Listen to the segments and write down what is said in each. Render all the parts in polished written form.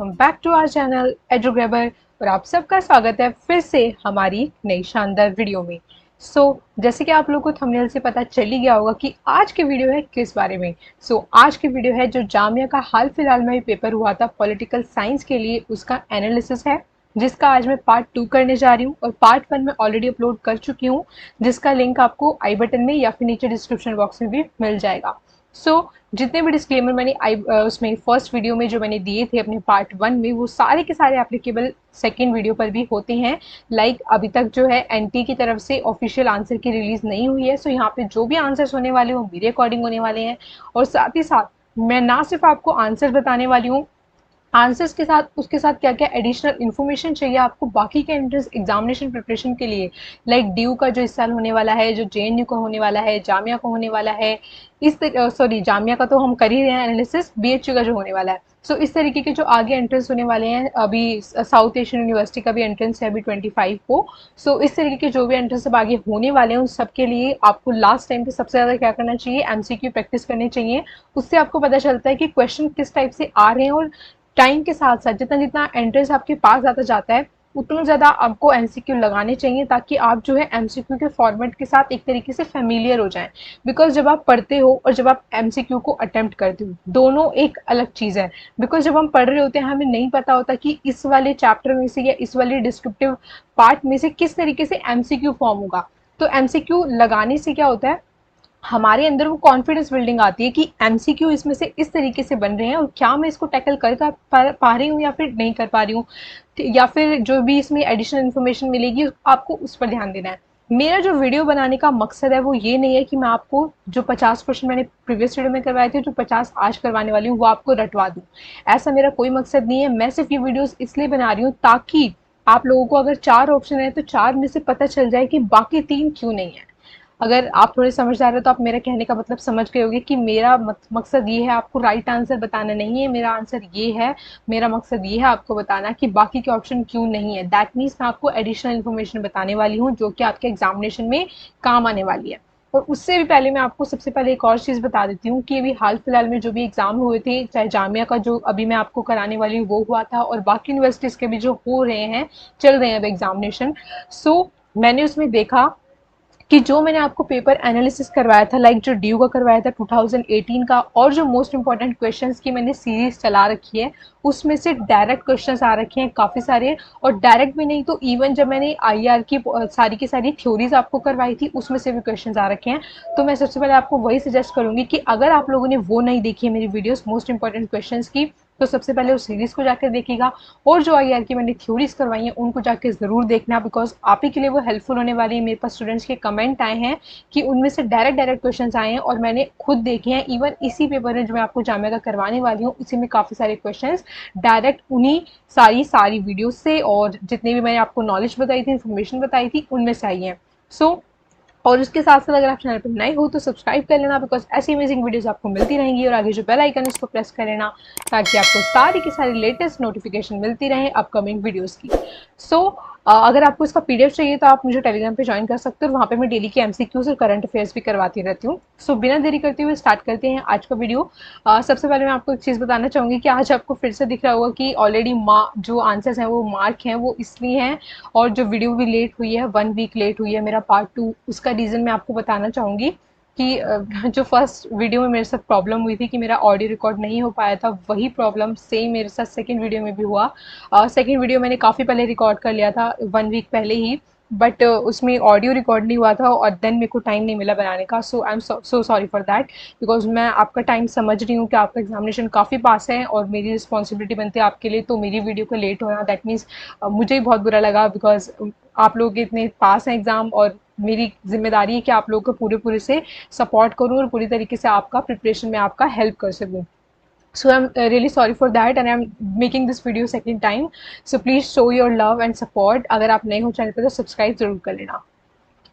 Welcome back to our channel Edugrabber. और आप सबका स्वागत है फिर से हमारी नई शानदार वीडियो में। जैसे कि आप लोगों को थंबनेल से पता चल ही गया होगा कि आज की वीडियो है किस बारे में। आज की वीडियो है जो जामिया का हाल फिलहाल में पेपर हुआ था पॉलिटिकल साइंस के लिए, उसका एनालिसिस है, जिसका आज मैं पार्ट 2 करने जा रही हूँ और पार्ट 1 में ऑलरेडी अपलोड कर चुकी हूँ, जिसका लिंक आपको आई बटन में या फिर नीचे डिस्क्रिप्शन बॉक्स में भी मिल जाएगा। जितने भी डिस्क्लेमर मैंने उसमें फर्स्ट वीडियो में जो मैंने दिए थे अपने पार्ट 1 में, वो सारे के सारे एप्लीकेबल सेकेंड वीडियो पर भी होते हैं। अभी तक जो है एनटी की तरफ से ऑफिशियल आंसर की रिलीज नहीं हुई है, यहाँ पे जो भी आंसर्स होने वाले वो मेरे अकॉर्डिंग होने वाले हैं। और साथ ही साथ मैं ना सिर्फ आपको आंसर बताने वाली हूँ, आंसर्स के साथ उसके साथ क्या क्या एडिशनल इन्फॉर्मेशन चाहिए आपको बाकी के एंट्रेंस एग्जामिनेशन प्रिपरेशन के लिए, ड्यू का जो इस साल होने वाला है, जो जेएनयू का होने वाला है, जामिया का होने वाला है, जामिया का तो हम कर ही रहे हैं एनालिसिस, बीएचयू का जो होने वाला है। इस तरीके के जो आगे एंट्रेंस होने वाले हैं, अभी साउथ एशियन यूनिवर्सिटी का भी एंट्रेंस है अभी 25 को। इस तरीके के जो भी एंट्रेंस अब आगे होने वाले हैं उन सबके लिए आपको लास्ट टाइम पे सबसे ज़्यादा क्या करना चाहिए, एमसीक्यू प्रैक्टिस करनी चाहिए। उससे आपको पता चलता है कि क्वेश्चन किस टाइप से आ रहे हैं, और टाइम के साथ साथ जितना जितना एंट्रेंस आपके पास आता जाता है उतना ज़्यादा आपको एमसीक्यू लगाने चाहिए, ताकि आप जो है एमसीक्यू के फॉर्मेट के साथ एक तरीके से फेमिलियर हो जाएं। बिकॉज जब आप पढ़ते हो और जब आप एमसीक्यू को अटेम्प्ट करते हो, दोनों एक अलग चीज़ है। बिकॉज जब हम पढ़ रहे होते हैं हमें नहीं पता होता कि इस वाले चैप्टर में से या इस वाले डिस्क्रिप्टिव पार्ट में से किस तरीके से एमसीक्यू फॉर्म होगा। तो एमसीक्यू लगाने से क्या होता है, हमारे अंदर वो कॉन्फिडेंस बिल्डिंग आती है कि एमसीक्यू इसमें से इस तरीके से बन रहे हैं और क्या मैं इसको टैकल कर पा रही हूँ या फिर नहीं कर पा रही हूँ, या फिर जो भी इसमें एडिशनल इन्फॉर्मेशन मिलेगी आपको उस पर ध्यान देना है। मेरा जो वीडियो बनाने का मकसद है वो ये नहीं है कि मैं आपको जो 50 क्वेश्चन मैंने प्रीवियस वीडियो में करवाए थे, जो 50 आज करवाने वाली हूँ, वो आपको रटवा दूँ। ऐसा मेरा कोई मकसद नहीं है। मैं सिर्फ ये वीडियोस इसलिए बना रही हूँ ताकि आप लोगों को अगर 4 ऑप्शन है तो 4 में से पता चल जाए कि बाकी 3 क्यों नहीं है। अगर आप थोड़े समझदार हो तो आप मेरा कहने का मतलब समझ गए होंगे कि मेरा मकसद ये है आपको राइट आंसर बताना नहीं है, मेरा आंसर ये है, मेरा मकसद ये है आपको बताना कि बाकी के ऑप्शन क्यों नहीं है। दैट मीन्स मैं आपको एडिशनल इन्फॉर्मेशन बताने वाली हूँ जो कि आपके एग्जामिनेशन में काम आने वाली है। और उससे भी पहले मैं आपको सबसे पहले एक और चीज़ बता देती हूँ कि अभी हाल फिलहाल में जो भी एग्जाम हुए थे, चाहे जामिया का जो अभी मैं आपको कराने वाली हूँ वो हुआ था, और बाकी यूनिवर्सिटीज़ के भी जो हो रहे हैं, चल रहे हैं अब एग्जामिनेशन। मैंने उसमें देखा कि जो मैंने आपको पेपर एनालिसिस करवाया था, जो ड्यू का करवाया था 2018 का, और जो मोस्ट इंपॉर्टेंट क्वेश्चंस की मैंने सीरीज चला रखी है, उसमें से डायरेक्ट क्वेश्चंस आ रखे हैं काफ़ी सारे। और डायरेक्ट भी नहीं तो इवन जब मैंने आईआर की सारी की सारी थ्योरीज आपको करवाई थी उसमें से भी क्वेश्चंस आ रखे हैं। तो मैं सबसे पहले आपको वही सजेस्ट करूंगी कि अगर आप लोगों ने वो नहीं देखी है मेरी वीडियोस मोस्ट इंपॉर्टेंट क्वेश्चंस की, तो सबसे पहले उस सीरीज को जाकर देखिएगा। और जो आईआर की मैंने थ्योरीज करवाई हैं उनको जाके ज़रूर देखना, बिकॉज आप ही के लिए वो हेल्पफुल होने वाली है। मेरे पास स्टूडेंट्स के कमेंट आए हैं कि उनमें से डायरेक्ट डायरेक्ट क्वेश्चंस आए हैं और मैंने खुद देखे हैं। इवन इसी पेपर में जो मैं आपको जामिया का करवाने वाली हूँ उसी में काफ़ी सारे क्वेश्चंस डायरेक्ट उन्हीं सारी वीडियो से और जितने भी मैंने आपको नॉलेज बताई थी, इन्फॉर्मेशन बताई थी, उनमें से आई हैं। और उसके साथ साथ अगर आप चैनल पर नए हो तो सब्सक्राइब कर लेना, बिकॉज ऐसी अमेजिंग वीडियोस आपको मिलती रहेंगी। और आगे जो बेल आइकन है इसको प्रेस कर लेना ताकि आपको सारी की सारी लेटेस्ट नोटिफिकेशन मिलती रहे अपकमिंग वीडियोस की। अगर आपको इसका पीडीएफ चाहिए तो आप मुझे टेलीग्राम पे ज्वाइन कर सकते हो, वहाँ पे मैं डेली के एमसीक्यूज और करंट अफेयर्स भी करवाती रहती हूँ। बिना देरी करते हुए स्टार्ट करते हैं आज का वीडियो। सबसे पहले मैं आपको एक चीज़ बताना चाहूँगी कि आज आपको फिर से दिख रहा होगा कि ऑलरेडी जो आंसर्स हैं वो मार्क हैं, वो इसलिए हैं। और जो वीडियो भी लेट हुई है, 1 वीक लेट हुई है मेरा पार्ट 2, उसका रीज़न मैं आपको बताना चाहूँगी कि जो फर्स्ट वीडियो में मेरे साथ प्रॉब्लम हुई थी कि मेरा ऑडियो रिकॉर्ड नहीं हो पाया था, वही प्रॉब्लम सेम मेरे साथ सेकंड वीडियो में भी हुआ। सेकंड वीडियो मैंने काफ़ी पहले रिकॉर्ड कर लिया था, 1 वीक पहले ही, बट उसमें ऑडियो रिकॉर्ड नहीं हुआ था और देन मेरे को टाइम नहीं मिला बनाने का। So I am so sorry for that, because मैं आपका टाइम समझ रही हूँ कि आपका एग्जामिनेशन काफ़ी पास है और मेरी रिस्पॉन्सिबिलिटी बनती है आपके लिए, तो मेरी वीडियो को लेट होना दैट मीन्स मुझे भी बहुत बुरा लगा, बिकॉज आप लोग इतने पास हैं एग्ज़ाम और मेरी जिम्मेदारी है कि आप लोगों को पूरे से सपोर्ट करूँ और पूरी तरीके से आपका प्रिपरेशन में आपका हेल्प कर सकूँ। So I'm really sorry for that and I'm making this video second time. So please show your love and support. अगर आप नए हो चैनल पर तो सब्सक्राइब जरूर कर लेना।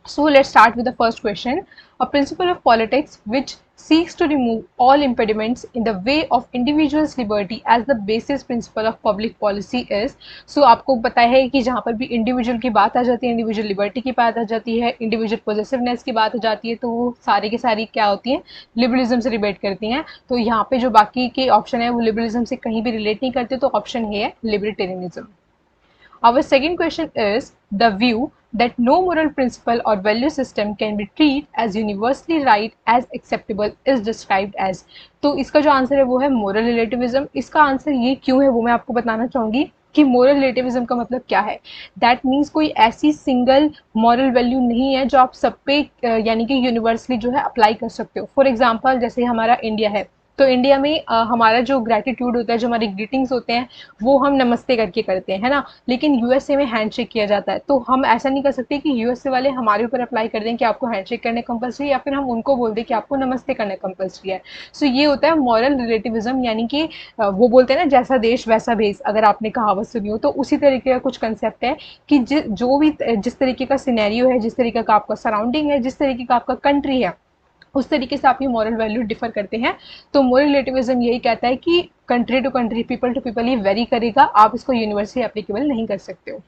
So let's start with the first question. A principle of politics which seeks to remove all impediments in the way of individual's liberty as the basis principle of public policy is. So आपको पता है कि जहाँ पर भी individual की बात आ जाती है, इंडिविजुअल लिबर्टी की बात आ जाती है, इंडिविजुअल पॉजिटिवनेस की बात आ जाती है, तो वो सारी की सारी क्या होती हैं, लिबरलिज्म से रिलेट करती हैं. तो यहाँ पे जो बाकी के ऑप्शन है वो लिबरलिज्म से कहीं भी रिलेट नहीं करते, तो ऑप्शन है libertarianism. Our second question is the view that no moral principle or value system can be treated as universally right as acceptable is described as. तो इसका जो आंसर है वो है मोरल रिलेटिविज्म. इसका आंसर ये क्यों है वो मैं आपको बताना चाहूंगी कि मोरल रिलेटिविज्म का मतलब क्या है. दैट मीन्स कोई ऐसी सिंगल मॉरल वैल्यू नहीं है जो आप सब पे यानी कि यूनिवर्सली जो है अप्लाई कर सकते हो. फॉर एग्जाम्पल जैसे हमारा इंडिया है, तो इंडिया में हमारा जो ग्रेटिट्यूड होता है, जो हमारे ग्रीटिंग्स होते हैं, वो हम नमस्ते करके करते हैं, है ना. लेकिन यूएसए में हैंडशेक किया जाता है, तो हम ऐसा नहीं कर सकते कि यूएसए वाले हमारे ऊपर अप्लाई कर दें कि आपको हैंडशेक करने कंपलसरी, या फिर हम उनको बोल दें कि आपको नमस्ते करना कंपलसरी है. सो ये होता है मॉरल रिलेटिविज्म, यानी कि वो बोलते हैं ना, जैसा देश वैसा भेष, अगर आपने कहावत सुनी हो, तो उसी तरीके का कुछ कंसेप्ट है कि जो भी जिस तरीके का सिनेरियो है, जिस तरीके का आपका सराउंडिंग है, जिस तरीके का आपका कंट्री है, उस तरीके से आपकी मॉरल वैल्यू डिफर करते हैं. तो मोरल रिलेटिविज्म यही कहता है कि country to country, people to people ही वेरी करेगा, आप इसको यूनिवर्सली एप्लीकेबल नहीं कर सकते हो.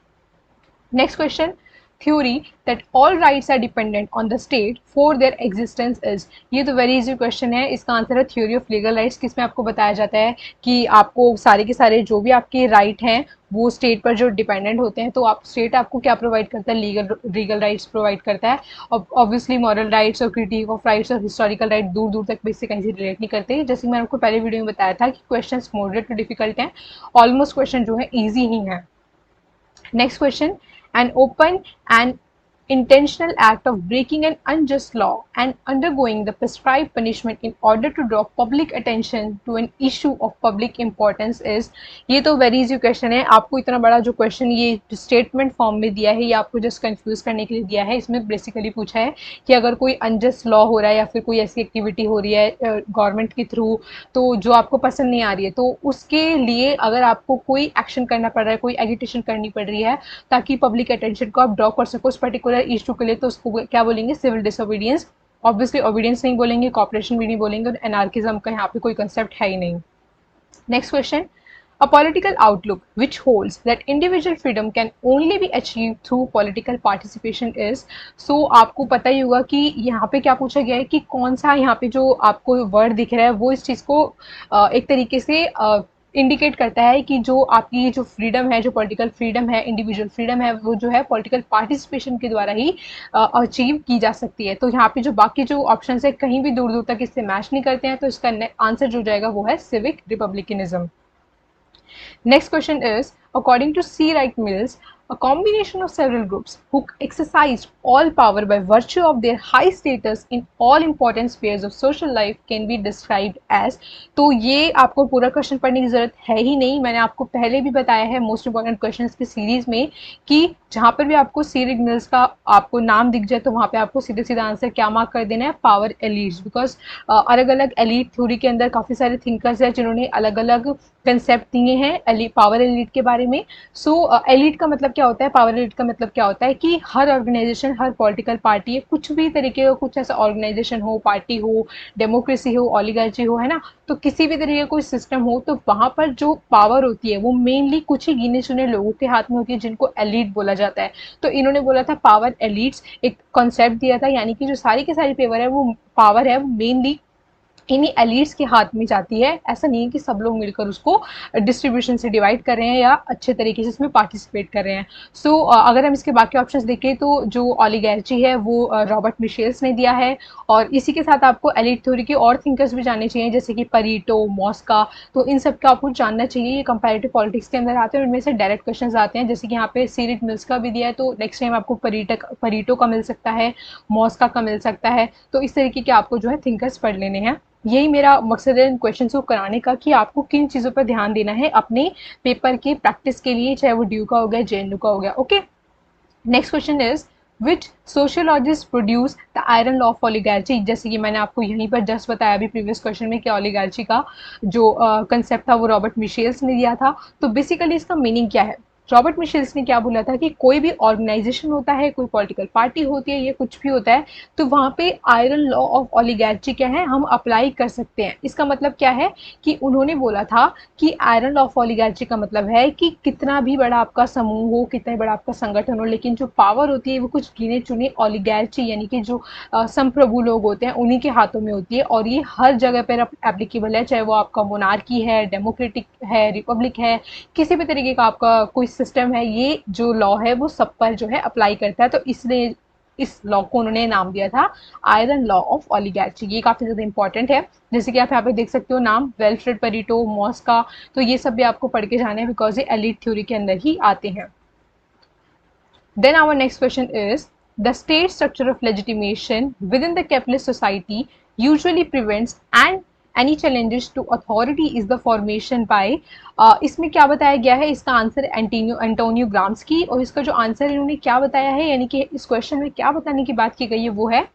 Next question. Theory that all rights are dependent on the state for their existence is. ये तो वेरी इजी क्वेश्चन है. इसका आंसर है थ्योरी ऑफ लीगल राइट्स, किसमें आपको बताया जाता है कि आपको सारे के सारे जो भी आपके राइट हैं वो स्टेट पर जो डिपेंडेंट होते हैं. तो आप स्टेट आपको क्या प्रोवाइड करता है, लीगल राइट्स प्रोवाइड करता है. ऑब्वियसली मॉरल राइट्स और क्रिटिक ऑफ राइट्स और हिस्टोरिकल राइट दूर दूर तक बेसिक कहीं से रिलेट नहीं करते. जैसे मैंने आपको पहले वीडियो में बताया था कि क्वेश्चन मॉडरेट टू डिफिकल्ट हैं, ऑलमोस्ट क्वेश्चन जो है ईजी ही है. Next question. An open and intentional act of breaking an unjust law and undergoing the prescribed punishment in order to draw public attention to an issue of public importance is. ये तो very easy question है. आपको इतना बड़ा जो question ये statement form में दिया है, ये आपको जस्ट कंफ्यूज करने के लिए दिया है. इसमें बेसिकली पूछा है कि अगर कोई अनजस्ट लॉ हो रहा है या फिर कोई ऐसी एक्टिविटी हो रही है गवर्नमेंट के थ्रू, तो जो आपको पसंद नहीं आ रही है, तो उसके लिए अगर आपको कोई एक्शन करना पड़ रहा है, कोई एजिटेशन करनी पड़ रही है ताकि पब्लिक अटेंशन को आप ड्रॉ कर सको उस पर्टिकुलर इशू के लिए, तो उसको क्या बोलेंगे, सिविल डिसोबीडियंस. ऑब्वियसली ओबीडियंस नहीं बोलेंगे, कॉपरेशन भी नहीं बोलेंगे, और एनार्किज्म का यहाँ पे कोई कंसेप्ट है ही नहीं. Next question. A political outlook which holds that individual freedom can only be achieved through political participation is. So आपको पता ही होगा कि यहाँ पे क्या पूछा गया है कि कौन सा यहाँ पे जो आपको वर्ड दिख रहा है वो इस चीज़ को एक तरीके से इंडिकेट करता है कि जो आपकी जो फ्रीडम है, जो पॉलिटिकल फ्रीडम है, इंडिविजुअल फ्रीडम है, वो जो है पॉलिटिकल पार्टिसिपेशन के द्वारा ही अचीव की जा सकती है. तो यहाँ पे जो बाकी जो ऑप्शन है कहीं भी दूर दूर तक इससे मैच नहीं करते हैं, तो इसका आंसर जो जाएगा वो है civic republicanism. Next question is, according to C. Wright Mills, a combination of several groups who exercised all power by virtue of their high status in all important spheres of social life can be described as. तो ये आपको पूरा question पढ़ने की जरूरत है ही नहीं, मैंने आपको पहले भी बताया है मोस्ट इंपॉर्टेंट क्वेश्चंस की सीरीज में कि जहाँ पर भी आपको सी राइट मिल्स का आपको नाम दिख जाए तो वहाँ पे आपको सीधे सीधा आंसर क्या मार्क कर देना है, पावर एलीट्स. बिकॉज अलग अलग एलीट थ्योरी के अंदर काफ़ी सारे थिंकर्स हैं जिन्होंने अलग अलग कंसेप्ट दिए हैं पावर एलीट के बारे में. सो एलीट का मतलब क्या होता है, पावर एलीट का मतलब क्या होता है कि हर ऑर्गेनाइजेशन, हर पॉलिटिकल पार्टी, कुछ भी तरीके का कुछ ऐसा ऑर्गेनाइजेशन हो, पार्टी हो, डेमोक्रेसी हो, ओलिगार्ची हो, है ना, तो किसी भी तरीके का कोई सिस्टम हो, तो वहाँ पर जो पावर होती है वो मेनली कुछ ही गिने चुने लोगों के हाथ में होती है जिनको एलीट बोला जाता है. तो इन्होंने बोला था पावर एलीट्स, एक कॉन्सेप्ट दिया था, यानी कि जो सारी की सारी पावर है वो मेनली इन्हीं एलीट्स के हाथ में जाती है. ऐसा नहीं है कि सब लोग मिलकर उसको डिस्ट्रीब्यूशन से डिवाइड कर रहे हैं या अच्छे तरीके से इसमें पार्टिसिपेट कर रहे हैं. सो अगर हम इसके बाकी ऑप्शंस देखें तो जो ओलिगार्ची है वो रॉबर्ट मिशेल्स ने दिया है. और इसी के साथ आपको एलीट थ्योरी के और थिंकर्स भी जानने चाहिए, जैसे कि परीटो, मॉस्का. तो इन सब का आपको जानना चाहिए, ये कंपैरेटिव पॉलिटिक्स के अंदर आते हैं, उनमें से डायरेक्ट क्वेश्चन आते हैं. जैसे कि यहाँ पे सी राइट मिल्स का भी दिया है, तो नेक्स्ट टाइम आपको परीटो का मिल सकता है, मॉस्का का मिल सकता है. तो इस तरीके के आपको जो है थिंकर्स पढ़ लेने हैं. यही मेरा मकसद है इन क्वेश्चन को कराने का कि आपको किन चीज़ों पर ध्यान देना है अपने पेपर के प्रैक्टिस के लिए, चाहे वो ड्यू का हो गया, जेएनयू का हो गया. Okay, next question is which sociologist produce the iron law of oligarchy. जैसे कि मैंने आपको यहीं पर जस्ट बताया अभी प्रीवियस क्वेश्चन में कि ओलिगार्ची का जो कंसेप्ट था वो रॉबर्ट मिशेल्स ने दिया था. तो बेसिकली इसका मीनिंग क्या है रॉबर्ट मिशेल्स ने क्या बोला था कि कोई भी ऑर्गेनाइजेशन होता है, कोई पॉलिटिकल पार्टी होती है, ये कुछ भी होता है, तो वहाँ पे आयरन लॉ ऑफ ओलिगार्ची क्या है, हम अप्लाई कर सकते हैं। इसका मतलब क्या है कि उन्होंने बोला था कि आयरन लॉ ऑफ ओलिगार्ची का मतलब है कि कितना भी बड़ा आपका समूह हो, कितना बड़ा आपका संगठन हो, लेकिन जो पावर होती है वो कुछ गिने चुने ओलिगार्ची यानी कि जो संप्रभु लोग होते हैं उन्हीं के हाथों में होती है, और ये हर जगह पर एप्लीकेबल है, चाहे वो आपका मोनार्की है, डेमोक्रेटिक है, रिपब्लिक है, किसी भी तरीके का आपका कोई सिस्टम है, ये जो लॉ है वो सब पर जो है अप्लाई करता है। तो इसलिए इस लॉ को उन्होंने नाम दिया था आयरन लॉ ऑफ ओलिगार्ची। ये काफी ज्यादा इंपॉर्टेंट है, जैसे कि आप यहाँ पे देख सकते हो नाम वेल्फ्रेड पेरेटो, मॉस्का, तो ये सब भी आपको पढ़ के जाने हैं बिकॉज ये एलीट थ्योरी के अंदर ही आते हैं। Then our next question is, the state structure of legitimation within the capitalist society usually prevents and any challenges to authority is the formation by इसमें क्या बताया गया है, इसका आंसर एंटोनियो ग्राम्स्की, और इसका जो आंसर इन्होंने क्या बताया है, यानी कि इस क्वेश्चन में क्या बताने की बात की गई है वो है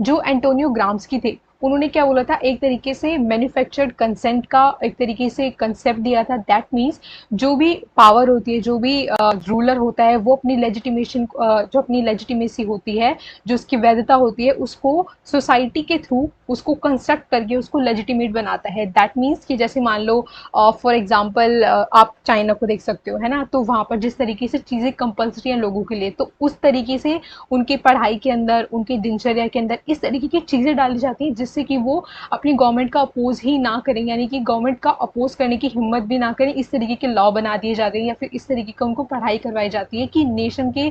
जो एंटोनियो ग्राम्स्की थे, उन्होंने क्या बोला था, एक तरीके से मैन्युफैक्चर्ड कंसेंट का एक तरीके से कंसेप्ट दिया था। दैट मीन्स जो भी पावर होती है, जो भी रूलर होता है, वो अपनी लेजिटिमेशन जो अपनी लेजिटिमेसी होती है, जो उसकी वैधता होती है, उसको सोसाइटी के थ्रू उसको कंस्ट्रक्ट करके उसको लेजिटिमेट बनाता है। दैट मीन्स कि जैसे मान लो फॉर एग्जाम्पल आप चाइना को देख सकते हो, है ना, तो वहाँ पर जिस तरीके से चीज़ें कंपल्सरी हैं लोगों के लिए, तो उस तरीके से उनकी पढ़ाई के अंदर, उनकी दिनचर्या के अंदर इस तरीके की चीज़ें डाली जाती हैं जिससे कि वो अपनी गवर्नमेंट का अपोज ही ना करें, यानी कि गवर्नमेंट का अपोज करने की हिम्मत भी ना करें। इस तरीके के लॉ बना दिए जाते हैं या फिर इस तरीके का उनको पढ़ाई करवाई जाती है कि नेशन के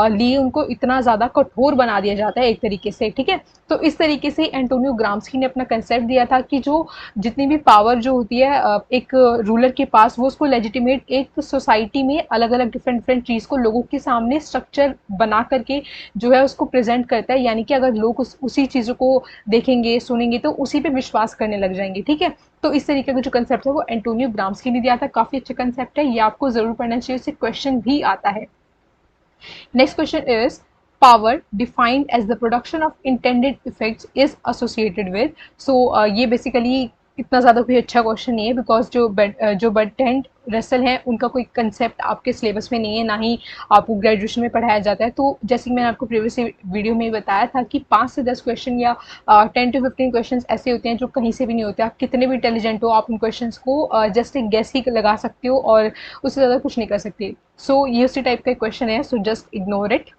लिए उनको इतना ज़्यादा कठोर बना दिया जाता है एक तरीके से, ठीक है। तो इस तरीके से एंटोनियो ग्राम्स्की ने अपना कंसेप्ट दिया था कि जो जितनी भी पावर जो होती है एक रूलर के पास, वो उसको लेजिटिमेट एक सोसाइटी में अलग अलग डिफरेंट डिफरेंट चीज़ को लोगों के सामने स्ट्रक्चर बना करके जो है उसको प्रेजेंट करता है, यानी कि अगर लोग उसी चीज़ों को देखेंगे सुनेंगे तो उसी पे विश्वास करने लग जाएंगे, ठीक है। तो इस तरीके का जो कंसेप्ट है वो एंटोनियो ग्राम्स्की ने दिया था, काफी अच्छा कंसेप्ट है, ये आपको जरूर पढ़ना चाहिए, इससे क्वेश्चन भी आता है। Next question is, power defined as the production of intended effects is associated with, so ये बेसिकली इतना ज़्यादा कोई अच्छा क्वेश्चन नहीं है बिकॉज जो बर्ट्रैंड रसल हैं उनका कोई कंसेप्ट आपके सिलेबस में नहीं है, ना ही आपको ग्रेजुएशन में पढ़ाया जाता है। तो जैसे कि मैंने आपको प्रीवियस वीडियो में बताया था कि 5 से 10 क्वेश्चन या 10 to 15 क्वेश्चन ऐसे होते हैं जो कहीं से भी नहीं होते। आप कितने भी इंटेलिजेंट हो, आप उन क्वेश्चन को जस्ट एक गेस ही लगा सकते हो और उससे ज़्यादा कुछ नहीं कर सकते। सो ये उसी टाइप का क्वेश्चन है, so just ignore it.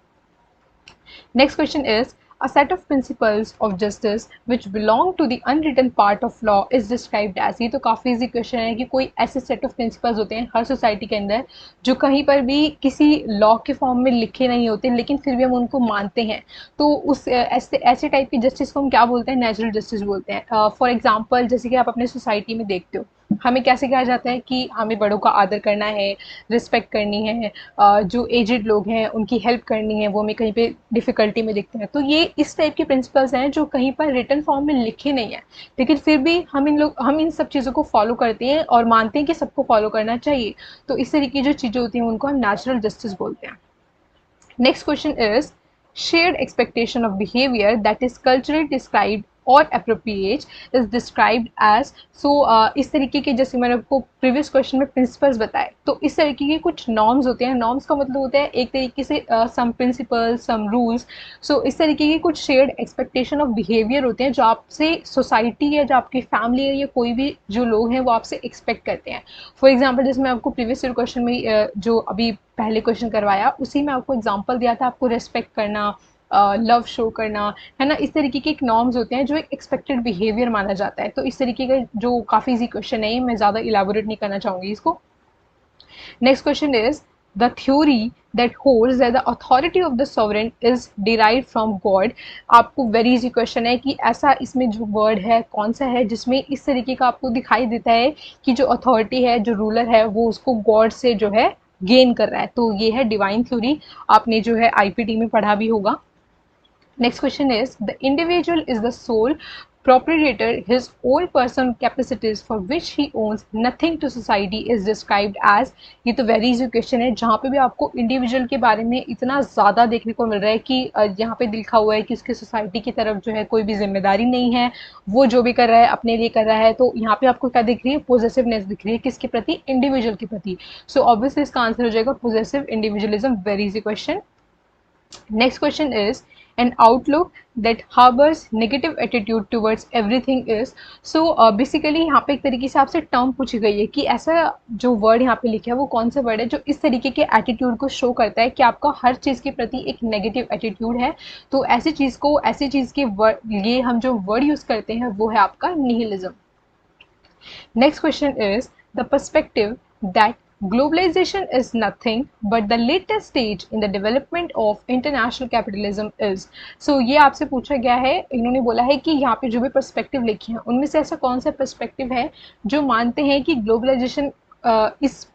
Next question is, a set of principles of justice which belong to the unwritten part of law is described as। ये तो काफ़ी इजी क्वेश्चन है कि कोई ऐसे सेट ऑफ प्रिंसिपल्स होते हैं हर सोसाइटी के अंदर जो कहीं पर भी किसी लॉ के फॉर्म में लिखे नहीं होते, लेकिन फिर भी हम उनको मानते हैं। तो उस ऐसे टाइप की जस्टिस को हम क्या बोलते हैं, नेचुरल जस्टिस बोलते हैं। फॉर एग्जाम्पल जैसे कि आप अपने सोसाइटी में देखते हो, हमें कैसे कहा जाता है कि हमें बड़ों का आदर करना है, रिस्पेक्ट करनी है, जो एजेड लोग हैं उनकी हेल्प करनी है, वो हमें कहीं पे डिफ़िकल्टी में दिखते हैं। तो ये इस टाइप के प्रिंसिपल्स हैं जो कहीं पर रिटन फॉर्म में लिखे नहीं हैं, लेकिन फिर भी हम इन सब चीज़ों को फॉलो करते हैं और मानते हैं कि सबको फॉलो करना चाहिए। तो इस तरीके की जो चीज़ें होती हैं उनको हम नेचुरल जस्टिस बोलते हैं। Next question is, shared expectation of behavior that is culturally described और appropriate is described as। so इस तरीके के, जैसे मैंने आपको प्रीवियस क्वेश्चन में प्रिंसिपल्स बताए, तो इस तरीके के कुछ नॉर्म्स होते हैं। नॉर्म्स का मतलब होता है एक तरीके से सम प्रिंसिपल्स, सम रूल्स। सो इस तरीके के कुछ शेयर्ड एक्सपेक्टेशन ऑफ बिहेवियर होते हैं जो आपसे सोसाइटी या जो आपकी फैमिली है या कोई भी जो लोग हैं वो आपसे एक्सपेक्ट करते हैं। फॉर एग्जाम्पल जैसे मैं आपको प्रीवियस क्वेश्चन में जो अभी पहले क्वेश्चन करवाया उसी में आपको एग्जांपल दिया था, आपको रेस्पेक्ट करना, लव शो करना, है ना, इस तरीके के एक नॉर्म्स होते हैं जो एक एक्सपेक्टेड बिहेवियर माना जाता है। तो इस तरीके का जो काफ़ी इजी क्वेश्चन है, मैं ज़्यादा इलेबोरेट नहीं करना चाहूँगी इसको। Next question is, the theory that holds that the authority of the sovereign is derived from God। आपको वेरी इजी क्वेश्चन है कि ऐसा इसमें जो वर्ड है कौन सा है जिसमें इस तरीके का आपको दिखाई देता है कि जो अथॉरिटी है, जो रूलर है, वो उसको गॉड से जो है गेन कर रहा है। तो ये है डिवाइन थ्योरी, आपने जो है आईपीटी में पढ़ा भी होगा। Next question is, the individual is the sole proprietor his own personal capacities for which he owns nothing to society is described as। ये तो वेरी इजी क्वेश्चन है जहाँ पे भी आपको इंडिविजुअल के बारे में इतना ज़्यादा देखने को मिल रहा है कि यहाँ पे लिखा हुआ है कि उसके सोसाइटी की तरफ जो है कोई भी जिम्मेदारी नहीं है, वो जो भी कर रहा है अपने लिए कर रहा है। तो यहाँ पे आपको क्या दिख रही है, पोजेसिवनेस दिख रही है, किसके प्रति, इंडिविजुअल के प्रति। सो ऑब्वियसली इसका आंसर हो जाएगा possessive individualism. Very easy question. Next question is an outlook that harbors negative attitude towards everything is। So basically यहाँ पे एक तरीके से आपसे टर्म पूछी गई है कि ऐसा जो वर्ड यहाँ पे लिखा है वो कौन सा वर्ड है जो इस तरीके के एटीट्यूड को शो करता है कि आपका हर चीज़ के प्रति एक नेगेटिव एटीट्यूड है। तो ऐसी चीज़ को, ऐसी चीज़ के लिए हम जो वर्ड यूज़ करते हैं वो है आपका nihilism. Next question is the perspective that globalization is nothing but the latest stage in the development of international capitalism is। So ये आपसे पूछा गया है, इन्होंने बोला है कि यहाँ पे जो भी पर्सपेक्टिव लिखे हैं उनमें से ऐसा कौन सा पर्सपेक्टिव है जो मानते हैं कि ग्लोबलाइजेशन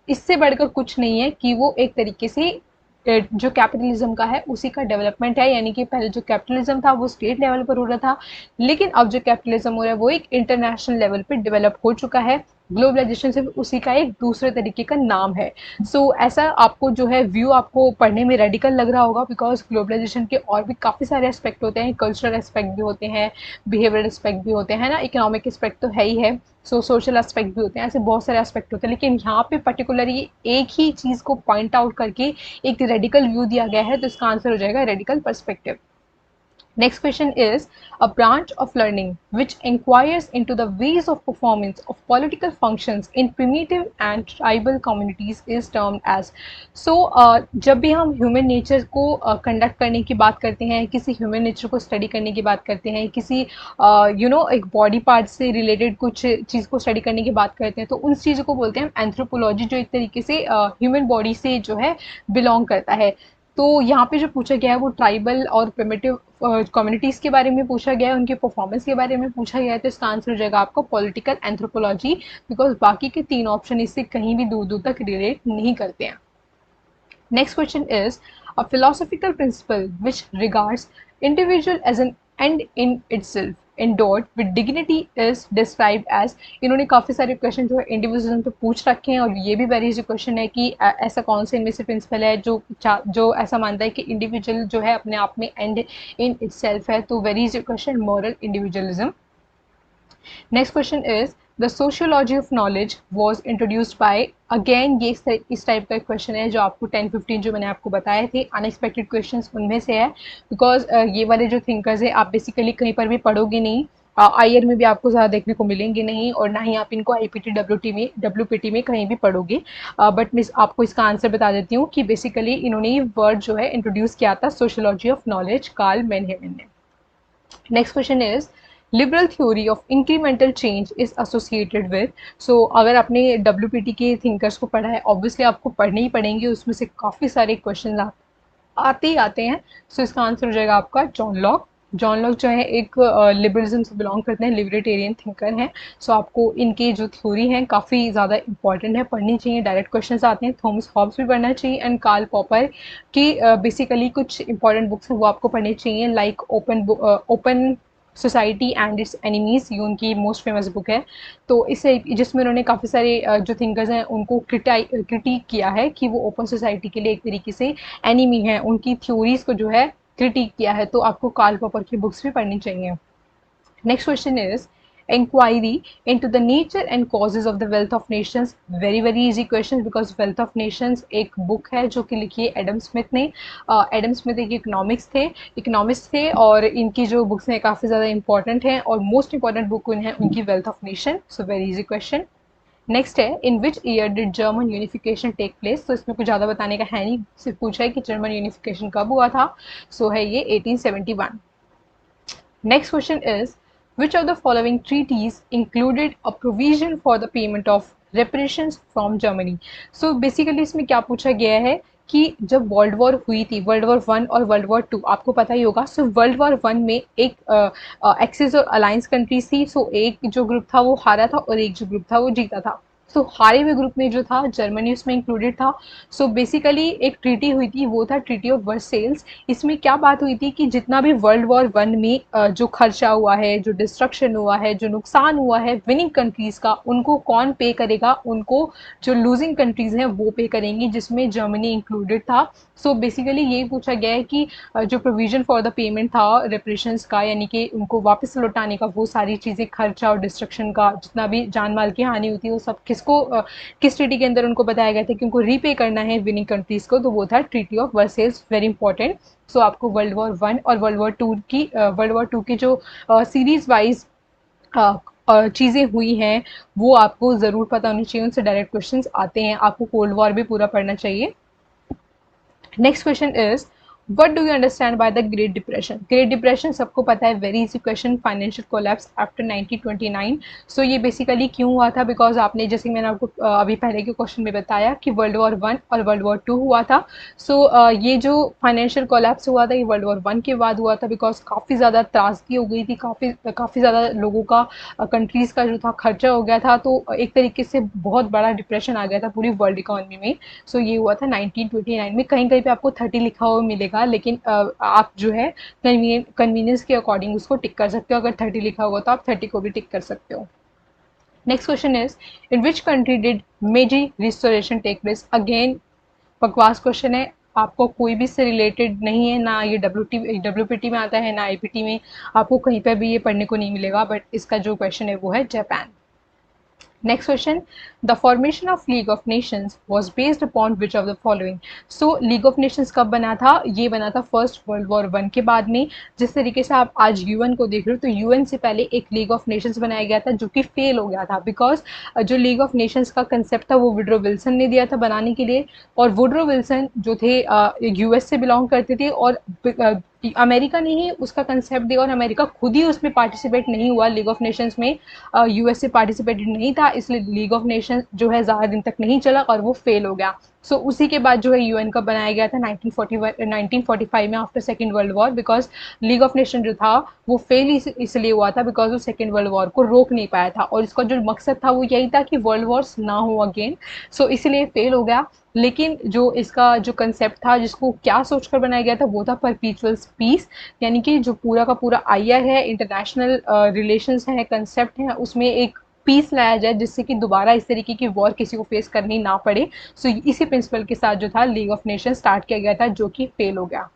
इससे बढ़कर कुछ नहीं है, कि वो एक तरीके से जो कैपिटलिज्म का है उसी का डेवलपमेंट है। यानी कि पहले जो कैपिटलिज्म था वो स्टेट लेवल पर हो रहा था, लेकिन अब जो कैपिटलिज्म हो रहा है वो एक इंटरनेशनल लेवल पे डेवलप हो चुका है। ग्लोबलाइजेशन सिर्फ उसी का एक दूसरे तरीके का नाम है। सो ऐसा आपको जो है व्यू आपको पढ़ने में रेडिकल लग रहा होगा, बिकॉज ग्लोबलाइजेशन के और भी काफ़ी सारे एस्पेक्ट होते हैं, कल्चरल एस्पेक्ट भी होते हैं, बिहेवियर एस्पेक्ट भी होते हैं ना, इकोनॉमिक एस्पेक्ट तो है ही है, सोशल एस्पेक्ट भी होते हैं, ऐसे बहुत सारे एस्पेक्ट होते हैं। लेकिन यहाँ पे पर्टिकुलरली एक ही चीज़ को पॉइंट आउट करके एक रेडिकल व्यू दिया गया है, तो इसका आंसर हो जाएगा radical perspective. Next question is a branch of learning which inquires into the ways of performance of political functions in primitive and tribal communities is termed as। So जब भी हम human nature को conduct करने की बात करते हैं, किसी human nature को study करने की बात करते हैं, किसी एक body part से related कुछ चीज़ को study करने की बात करते हैं, तो उन चीज़ों को बोलते हैं anthropology, जो एक तरीके से human body से जो है belong करता है। तो यहाँ पे जो पूछा गया है वो ट्राइबल और प्रिमिटिव कम्युनिटीज़ के बारे में पूछा गया है, उनके परफॉर्मेंस के बारे में पूछा गया है। तो इसका आंसर हो जाएगा आपका पॉलिटिकल एंथ्रोपोलॉजी, बिकॉज बाकी के 3 ऑप्शन इससे कहीं भी दूर दूर तक रिलेट नहीं करते हैं। Next question is a philosophical principle which regards individual as an end in itself endowed with dignity is described as। इन्होंने काफ़ी सारे क्वेश्चन जो है इंडिविजुअलिज्म पे पूछ रखे हैं, और ये भी वेरी इजी क्वेश्चन है कि ऐसा कौन से इनमें से प्रिंसिपल है जो ऐसा मानता है कि इंडिविजुअल जो है अपने आप में एंड इन इटसेल्फ है। तो very easy question, moral individualism. Next question is the sociology of knowledge was introduced by. Again ये इस टाइप का क्वेश्चन है जो आपको 10-15 जो मैंने आपको बताए थे अनएक्सपेक्टेड क्वेश्चंस उनमें से है, बिकॉज ये वाले जो थिंकर्स है आप बेसिकली कहीं पर भी पढ़ोगे नहीं, आईआर में भी आपको ज़्यादा देखने को मिलेंगे नहीं, और ना ही आप इनको आईपीटी डब्ल्यूपीटी में कहीं भी पढ़ोगे। बट मैं आपको इसका आंसर बता देती हूँ कि बेसिकली इन्होंने ये वर्ड जो है इंट्रोड्यूस किया था sociology of knowledge, Karl Mannheim ने। Next question is liberal theory of incremental change is associated with. So अगर आपने डब्ल्यूपीटी के थिंकर्स को पढ़ा है, ऑब्वियसली आपको पढ़ने ही पड़ेंगे, उसमें से काफ़ी सारे क्वेश्चन आते ही आते हैं। सो इसका आंसर हो जाएगा आपका जॉन लॉक। जॉन लॉक जो है एक लिबरलिज्म से बिलोंग करते हैं, लिबर्टेरियन थिंकर हैं। सो आपको इनकी जो थ्योरी है काफ़ी ज़्यादा इंपॉर्टेंट है, पढ़नी चाहिए, डायरेक्ट क्वेश्चंस आते हैं। थॉमस हॉब्स भी पढ़ना चाहिए, एंड कार्ल पॉपर की बेसिकली कुछ इंपॉर्टेंट बुक्स हैं वो आपको पढ़नी चाहिए, like open society and it's enemies, ये उनकी मोस्ट फेमस बुक है। तो इससे जिसमें उन्होंने काफ़ी सारे जो थिंकर्स हैं उनको क्रिटिक किया है कि वो ओपन सोसाइटी के लिए एक तरीके से एनिमी है, उनकी थ्योरीज को जो है क्रिटिक किया है। तो आपको कार्ल पॉपर की बुक्स भी पढ़नी चाहिए। Next question is inquiry into the nature and causes of the wealth of nations. Very easy question, because wealth of nations एक बुक है जो कि लिखी है एडम स्मिथ ने। एडम स्मिथ एक इकोनॉमिस्ट थे, और इनकी जो बुक्स हैं काफ़ी ज़्यादा इंपॉर्टेंट हैं, और मोस्ट इंपॉर्टेंट बुक है उनकी wealth of nation. So very easy question. Next है in which year did German unification take place. तो इसमें कुछ ज़्यादा बताने का है नहीं, सिर्फ पूछा है कि जर्मन यूनिफिकेशन कब हुआ था। सो है ये 1871। Next question is which of the following treaties included a provision for the payment of reparations from Germany। so basically इसमें क्या पूछा गया है कि जब वर्ल्ड वॉर हुई थी, वर्ल्ड वॉर 1 और वर्ल्ड वॉर 2, आपको पता ही होगा। सो वर्ल्ड वॉर 1 में एक एक्सिस और अलायंस कंट्रीज थी। सो एक जो ग्रुप था वो हारा था और एक जो ग्रुप था वो जीता था। सो हारे हुए ग्रुप में जो था जर्मनी उसमें इंक्लूडेड था। सो बेसिकली एक ट्रीटी हुई थी, वो था ट्रीटी ऑफ वर्सेल्स। इसमें क्या बात हुई थी कि जितना भी वर्ल्ड वॉर वन में जो खर्चा हुआ है, जो डिस्ट्रक्शन हुआ है, जो नुकसान हुआ है विनिंग कंट्रीज का, उनको कौन पे करेगा? उनको जो लूजिंग कंट्रीज हैं वो पे करेंगी, जिसमें जर्मनी इंक्लूडेड था। सो बेसिकली यही पूछा गया है कि जो प्रोविजन फॉर द पेमेंट था रेपरेशंस का, यानी कि उनको वापस लौटाने का, वो सारी चीज़ें खर्चा और डिस्ट्रक्शन का जितना भी जान माल की हानि होती है वो सब किसको किस ट्रीटी के अंदर उनको बताया गया था कि उनको रीपे करना है विनिंग कंट्रीज को, तो वो था treaty of Versailles. Very important. So आपको वर्ल्ड वॉर वन और वर्ल्ड वॉर टू की जो सीरीज वाइज चीज़ें हुई हैं वो आपको ज़रूर पता होनी चाहिए, उनसे डायरेक्ट क्वेश्चंस आते हैं। आपको कोल्ड वॉर भी पूरा पढ़ना चाहिए। Next question is what do you understand by the great depression? Great depression सबको पता है, very easy question, financial collapse after 1929। सो ये बेसिकली क्यों हुआ था? बिकॉज आपने, जैसे मैंने आपको अभी पहले के क्वेश्चन में बताया कि वर्ल्ड वॉर वन और वर्ल्ड वॉर टू हुआ था। सो ये जो फाइनेंशियल कोलैप्स हुआ था ये वर्ल्ड वॉर वन के बाद हुआ था, बिकॉज काफ़ी ज़्यादा त्रासदी हो गई थी, काफ़ी ज़्यादा लोगों का कंट्रीज़ का जो था खर्चा हो गया था, तो एक तरीके से बहुत बड़ा डिप्रेशन आ गया था पूरी वर्ल्ड इकोनॉमी में। सो ये हुआ था 1929 में। कहीं कहीं पे आपको 30 लिखा हुआ मिलेगा, लेकिन आप जो है कन्वीनियंस के अकॉर्डिंग उसको टिक कर सकते हो। अगर 30 लिखा हुआ तो आप 30 को भी टिक कर सकते हो। Next question is in which country did Meiji restoration take place? Again बकवास क्वेश्चन है, आपको कोई भी से रिलेटेड नहीं है, ना ये डब्ल्यूपीटी में आता है ना आईपीटी में, आपको कहीं पर भी ये पढ़ने को नहीं मिलेगा। बट इसका जो क्वेश्चन है वो है Japan. Next question, the formation of League of Nations was based upon which of the following? So League of Nations कब बना था? ये बना था फर्स्ट वर्ल्ड वॉर वन के बाद में। जिस तरीके से आप आज यूएन को देख रहे हो, तो यूएन से पहले एक लीग ऑफ नेशंस बनाया गया था जो कि फेल हो गया था, बिकॉज जो लीग ऑफ नेशंस का कंसेप्ट था वो वुडरो विल्सन ने दिया था बनाने के लिए। और वुडरो विल्सन जो थे यूएस से बिलोंग करते थे, और अमेरिका ने ही उसका कंसेप्ट दिया, और अमेरिका खुद ही उसमें पार्टिसिपेट नहीं हुआ लीग ऑफ नेशंस में। यूएसए पार्टिसिपेटेड नहीं था, इसलिए लीग ऑफ नेशंस जो है ज़्यादा दिन तक नहीं चला और वो फेल हो गया। सो उसी के बाद जो है यूएन का बनाया गया था 1945 में, after second world war, because league of nation जो था वो फेल इसलिए हुआ था बिकॉज वो सेकेंड वर्ल्ड वॉर को रोक नहीं पाया था, और इसका जो मकसद था वो यही था कि वर्ल्ड वॉर्स ना हो अगेन। सो इसलिए फेल हो गया। लेकिन जो इसका जो कंसेप्ट था, जिसको क्या सोचकर बनाया गया था, वो था परपीचुअल पीस, यानी कि जो पूरा का पूरा आईआर है, इंटरनेशनल रिलेशंस है, कंसेप्ट है, उसमें एक पीस लाया जाए जिससे कि दोबारा इस तरीके की वॉर किसी को फेस करनी ना पड़े। सो इसी प्रिंसिपल के साथ जो था लीग ऑफ नेशन स्टार्ट किया गया था, जो कि फेल हो गया।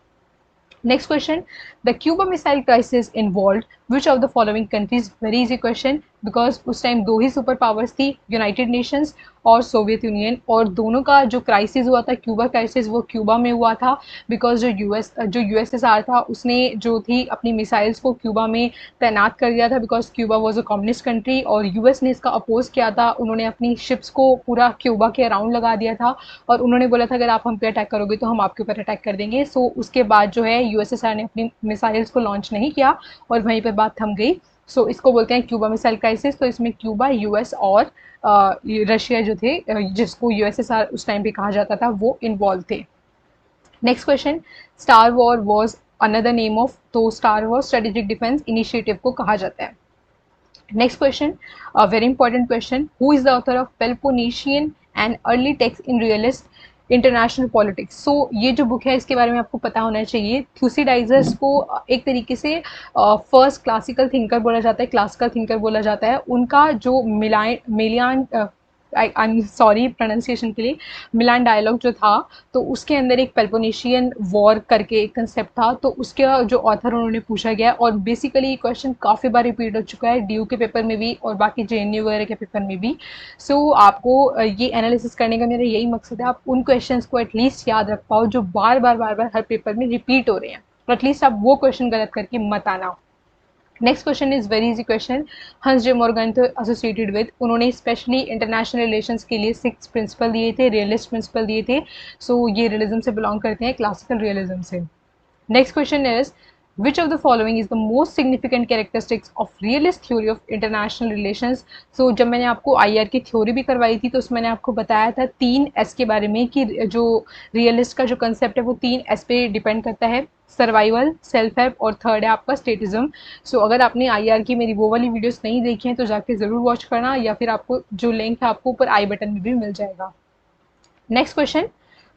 Next question, the Cuba missile crisis involve which of the following countries? Very easy question, because उस टाइम दो ही सुपर पावर्स थी, यूनाइटेड नेशंस और सोवियत यूनियन, और दोनों का जो क्राइसिस हुआ था, क्यूबा क्राइसिस, वो क्यूबा में हुआ था। बिकॉज जो यूएसएसआर था उसने जो थी अपनी मिसाइल्स को क्यूबा में तैनात कर दिया था, because Cuba was a communist country, और यूएस ने इसका अपोज किया था। उन्होंने अपनी शिप्स को पूरा क्यूबा के अराउंड लगा दिया था, और उन्होंने बोला था अगर आप हम पे अटैक करोगे तो हम आपके ऊपर अटैक कर देंगे। सो उसके बाद जो है यूएसएसआर ने अपनी मिसाइल्स को लॉन्च नहीं किया, और वहीं पर बात थम गई। सो इसको बोलते हैं क्यूबा मिसाइल क्राइसिस। तो इसमें क्यूबा, यूएस और रशिया जो थे, जिसको यूएसएसआर उस टाइम पे कहा जाता था, वो इन्वॉल्व थे। Next question, star war was another name of, तो star war strategic defence initiative को कहा जाता है। Next question, very important question, who is the author of Peloponnesian and early text in realist international politics? So ये जो book है इसके बारे में आपको पता होना चाहिए। थ्यूसिडाइजर्स को एक तरीके से फर्स्ट क्लासिकल थिंकर बोला जाता है, क्लासिकल थिंकर बोला जाता है। उनका जो million I am sorry pronunciation के लिए, मिलान डायलॉग जो था, तो उसके अंदर एक पेलोपोनेशियन वॉर करके एक कंसेप्ट था, तो उसके जो ऑथर उन्होंने पूछा गया, और बेसिकली क्वेश्चन काफ़ी बार रिपीट हो चुका है ड्यू के पेपर में भी और बाकी जेएनयू वगैरह के पेपर में भी। सो आपको ये एनालिसिस करने का मेरा यही मकसद है, आप उन क्वेश्चंस को एटलीस्ट याद रख पाओ जो बार बार हर पेपर में रिपीट हो रहे हैं, तो एटलीस्ट आप वो क्वेश्चन गलत करके मत आना। Next question is very easy question, हंस जे मॉर्गन थे एसोसिएटेड विद, उन्होंने स्पेशली इंटरनेशनल रिलेशंस के लिए 6 प्रिंसिपल दिए थे, रियलिस्ट प्रिंसिपल दिए थे। सो ये रियलिज्म से बिलोंग करते हैं, क्लासिकल रियलिज्म से। Next question is Which of the following is the most significant characteristics of realist theory of international relations? So जब मैंने आपको आईआर की थ्योरी भी करवाई थी तो उसमें मैंने आपको बताया था 3 एस के बारे में कि जो रियलिस्ट का जो कंसेप्ट है वो 3 एस पे डिपेंड करता है, सर्वाइवल, सेल्फ हेल्प और थर्ड है आपका स्टेटिज्म। सो अगर आपने आईआर की मेरी वो वाली वीडियोस नहीं देखी हैं तो जाके ज़रूर वॉच करना, या फिर आपको जो लिंक है आपको ऊपर आई बटन में भी मिल जाएगा। Next question,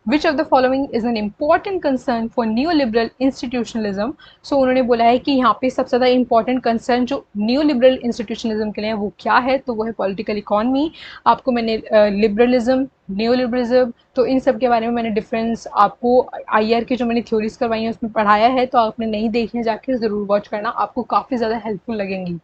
which of the following is an important concern for new liberal institutionalism? So उन्होंने बोला है कि यहाँ पे सबसे ज़्यादा इंपॉर्टेंट कंसर्न जो न्यू लिबरल इंस्टीट्यूशनलिज्म के लिए है वो क्या है, तो वो है पॉलिटिकल इकॉनमी। आपको मैंने लिबरलिज्म, न्यू लिबरलिज्म, तो इन सब के बारे में मैंने डिफरेंस आपको आईआर की जो मैंने थ्योरीज करवाई हैं उसमें पढ़ाया है, तो आपने नहीं देखी है जाके ज़रूर वॉच करना, आपको काफ़ी ज़्यादा हेल्पफुल लगेंगी।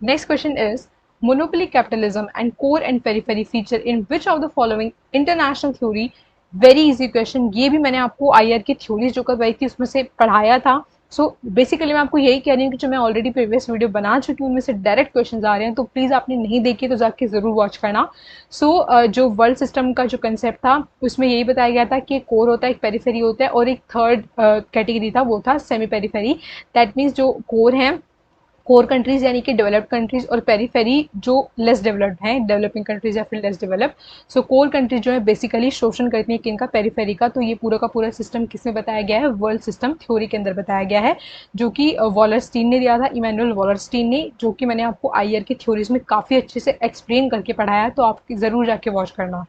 Next question is, monopoly capitalism and core and periphery feature in which of the following international theory? Very easy question, ये भी मैंने आपको आईआर की थ्योरीज जो करवाई थी उसमें से पढ़ाया था। सो बेसिकली मैं आपको यही कह रही हूँ कि जो मैं ऑलरेडी प्रीवियस वीडियो बना चुकी हूँ उनमें से डायरेक्ट क्वेश्चन आ रहे हैं, तो प्लीज़ आपने नहीं देखी तो जाके ज़रूर वॉच करना। जो वर्ल्ड सिस्टम का जो कंसेप्ट था उसमें यही बताया गया था कि कोर होता है, एक पेरिफेरी होता है और एक थर्ड कैटेगरी था वो था सेमी पेरिफेरी। दैट मीन्स जो कोर है, कोर कंट्रीज यानी कि डेवलप्ड कंट्रीज, और पेरीफेरी जो लेस डेवलप्ड हैं, डेवलपिंग कंट्रीज या फिर लेस डेवलप्ड। सो कोर कंट्रीज जो है बेसिकली शोषण करती हैं किनका, पेरीफेरी का। तो ये पूरा का पूरा सिस्टम किसमें बताया गया है, वर्ल्ड सिस्टम थ्योरी के अंदर बताया गया है, जो कि वॉलरस्टीन ने दिया था, इमैनुअल वॉलरस्टीन ने, जो कि मैंने आपको आईआर की थ्योरीज में काफ़ी अच्छे से एक्सप्लेन करके पढ़ाया है, तो आप ज़रूर जाके वॉच करना।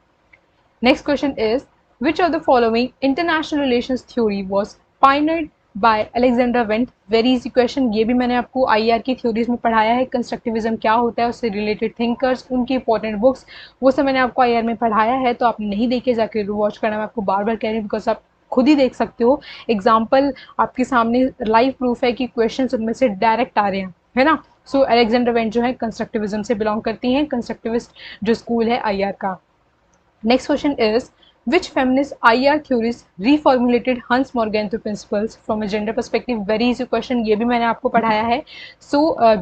Next question is, which of the following international relations theory was pioneered by Alexander Wendt? Very easy question, ये भी मैंने आपको आईआर की थ्योरीज में पढ़ाया है। कंस्ट्रक्टिविज्म क्या होता है, उससे रिलेटेड थिंकर्स, उनकी इंपॉर्टेंट बुक्स, वो सब मैंने आपको आईआर में पढ़ाया है, तो आपने नहीं देखे जाके वॉच करना। मैं आपको बार बार कह रही हूँ बिकॉज आप खुद ही देख सकते हो, एग्जाम्पल आपके सामने लाइव प्रूफ है कि क्वेश्चन उनमें से डायरेक्ट आ रहे हैं, है ना। सो अलेक्जेंडर वेंट जो है कंस्ट्रक्टिविज्म से बिलोंग करती हैं, कंस्ट्रक्टिविस्ट जो स्कूल है आईआर का। Next question is, which feminist IR theorist reformulated Hans Morgenthau principles from a gender perspective? Very easy question, ये भी मैंने आपको पढ़ाया है।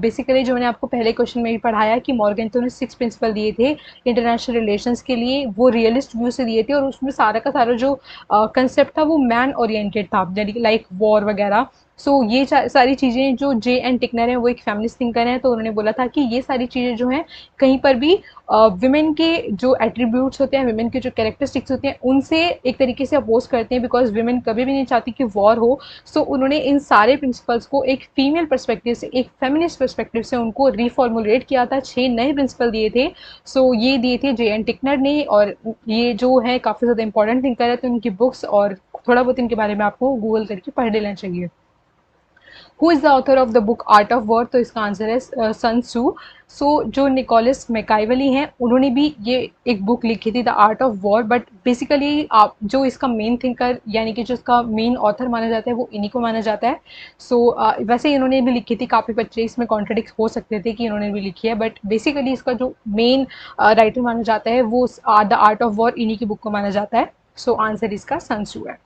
बेसिकली जो मैंने आपको पहले क्वेश्चन में भी पढ़ाया कि मॉर्गेंथो ने 6 प्रिंसिपल दिए थे इंटरनेशनल रिलेशंस के लिए, वो रियलिस्ट व्यू से दिए थे, और उसमें सारा का सारा जो कंसेप्ट था वो मैन ओरिएंटेड था, लाइक वॉर वगैरह। ये सारी चीज़ें, जो जे एन टिकनर है वो एक फेमिनिस्ट थिंकर हैं, तो उन्होंने बोला था कि ये सारी चीज़ें जो हैं कहीं पर भी विमेन के जो एट्रीब्यूट्स होते हैं, विमेन के जो कैरेक्टरिस्टिक्स होते हैं, उनसे एक तरीके से अपोज करते हैं, बिकॉज विमेन कभी भी नहीं चाहती कि वॉर हो। उन्होंने इन सारे प्रिंसिपल्स को एक फीमेल परस्पेक्टिव से, एक फेमिनिस्ट परस्पेक्टिव से उनको रिफॉर्मुलेट किया था। 6 नए प्रिंसिपल दिए थे। ये दिए थे जे एन टिकनर ने, और ये जो है काफ़ी ज़्यादा इंपॉर्टेंट थिंकर है, तो उनकी बुक्स और थोड़ा बहुत इनके बारे में आपको गूगल करके पढ़ लेना चाहिए। Who is the author of the book art of war? तो इसका आंसर है सन सू। जो निकोलस मैकाइवली हैं उन्होंने भी ये एक बुक लिखी थी the art of war, but basically आप जो इसका मेन थिंकर यानी कि जो इसका मेन ऑथर माना जाता है वो इन्हीं को माना जाता है। वैसे इन्होंने भी लिखी थी, काफ़ी बच्चे इसमें कॉन्ट्रडिक्ट हो सकते थे कि इन्होंने भी लिखी है, बट बेसिकली इसका जो मेन राइटर माना जाता है वो द आर्ट ऑफ वॉर इन्हीं की बुक को माना जाता है। आंसर इसका सन सू है।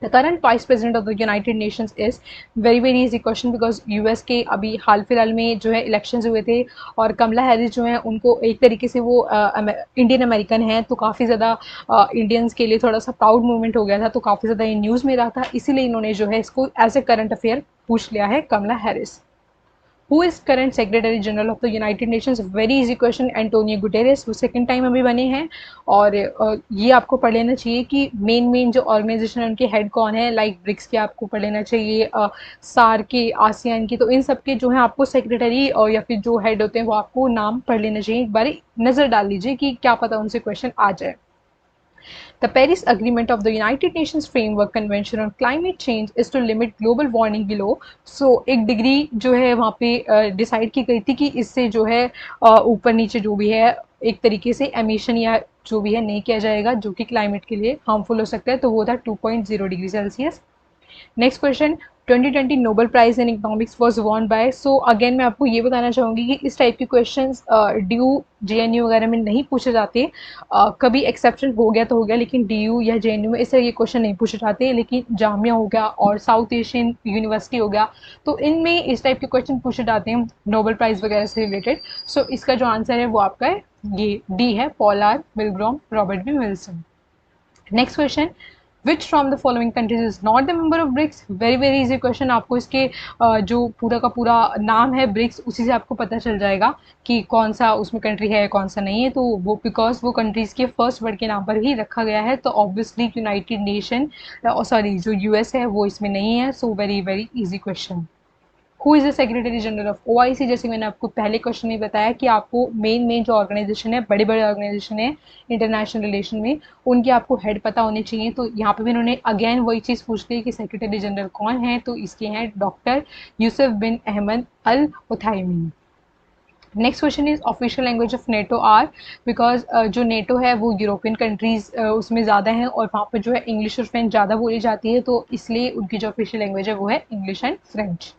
The current vice president of the United Nations is very easy question, because US के अभी हाल फिलहाल में जो है इलेक्शंस हुए थे, और कमला हैरिस जो है उनको एक तरीके से वो इंडियन अमेरिकन हैं, तो काफ़ी ज़्यादा इंडियंस के लिए थोड़ा सा प्राउड मूवमेंट हो गया था, तो काफ़ी ज़्यादा ये न्यूज़ में रहा था, इसीलिए इन्होंने जो है इसको एज ए करंट अफेयर पूछ लिया है, Kamala Harris. Who is current secretary general of the united nations? Very easy question, Antonio Guterres, वो सेकंड टाइम अभी बने हैं। और ये आपको पढ़ लेना चाहिए कि मेन जो ऑर्गेनाइजेशन है उनके हेड कौन है, लाइक ब्रिक्स के आपको पढ़ लेना चाहिए, सार के, आसियान की, तो इन सब के जो है आपको सेक्रेटरी और या फिर जो हेड होते हैं वो आपको नाम पढ़ लेना चाहिए, एक बार नज़र डाल लीजिए कि क्या पता उनसे क्वेश्चन आ जाए। The Paris Agreement of the United Nations Framework Convention on Climate Change is to limit global warming below. एक डिग्री जो है वहाँ पे डिसाइड की गई थी कि इससे जो है ऊपर नीचे जो भी है एक तरीके से एमिशन या जो भी है नहीं किया जाएगा, जो कि क्लाइमेट के लिए हार्मफुल हो सकता है, तो वो था 2.0 degree Celsius. Next question, 2020 Nobel prize in economics was won by. Again मैं आपको ये बताना चाहूँगी कि इस टाइप के क्वेश्चंस ड्यू जेएनयू वगैरह में नहीं पूछे जाते। कभी एक्सेप्शन हो गया तो हो गया, लेकिन डीयू या जेएनयू में इस तरह के क्वेश्चन नहीं पूछे जाते, लेकिन जामिया हो गया और साउथ एशियन यूनिवर्सिटी हो गया, तो इनमें इस टाइप के क्वेश्चन पूछे जाते हैं नोबेल प्राइज वगैरह से रिलेटेड। इसका जो आंसर है वो आपका ये डी है, Paul R Milgrom, Robert B Wilson. Next question, which from the following countries is not the member of BRICS? Very very easy question. आपको इसके जो पूरा का पूरा नाम है ब्रिक्स, उसी से आपको पता चल जाएगा कि कौन सा उसमें कंट्री है कौन सा नहीं है। तो वो बिकॉज वो कंट्रीज के फर्स्ट वर्ड के नाम पर ही रखा गया है, तो ऑब्वियसली यूनाइटेड नेशन, सॉरी जो यूएस है वो इसमें नहीं है। So very very easy question. Who is the secretary general of OIC? जैसे मैंने आपको पहले क्वेश्चन में बताया कि आपको मेन जो ऑर्गेनाइजेशन है, बड़े बड़े ऑर्गेनाइजेशन है इंटरनेशनल रिलेशन में, उनके आपको हेड पता होने चाहिए। तो यहाँ पे भी उन्होंने अगेन वही चीज़ पूछ ली कि सेक्रेटरी जनरल कौन है, तो इसके हैं doctor Yusuf bin Ahmed Al Uthaimeen. Next question is official language of NATO are? Because जो नेटो है वो यूरोपियन कंट्रीज उसमें ज़्यादा है और वहाँ पर जो है इंग्लिश और फ्रेंच ज़्यादा बोली जाती है, तो इसलिए उनकी जो ऑफिशियल लैंग्वेज है वो है English and French.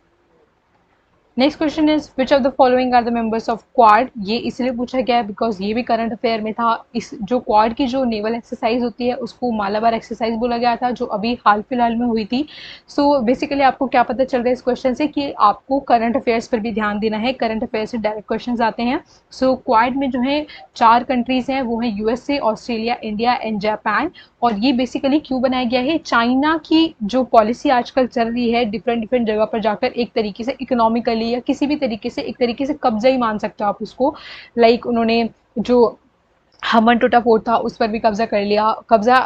Next question is which of the following are the members of Quad? ये इसलिए पूछा गया है बिकॉज ये भी करंट अफेयर में था। इस जो क्वाड की जो नेवल एक्सरसाइज होती है उसको मालाबार एक्सरसाइज बोला गया था, जो अभी हाल फिलहाल में हुई थी। सो बेसिकली आपको क्या पता चल रहा है इस क्वेश्चन से कि आपको करंट अफेयर्स पर भी ध्यान देना है। करंट अफेयर से डायरेक्ट क्वेश्चन आते हैं। सो क्वाड में जो है 4 कंट्रीज हैं, वो है USA, Australia, India and Japan. और ये बेसिकली क्यों बनाया गया है? चाइना की जो पॉलिसी आजकल चल रही है डिफरेंट डिफरेंट जगह पर जाकर, एक तरीके से इकोनॉमिकली या किसी भी तरीके से, एक तरीके से कब्जा ही मान सकते हो आप उसको। लाइक उन्होंने जो हमन टोटा फोर्ट था उस पर भी कब्जा कर लिया। कब्जा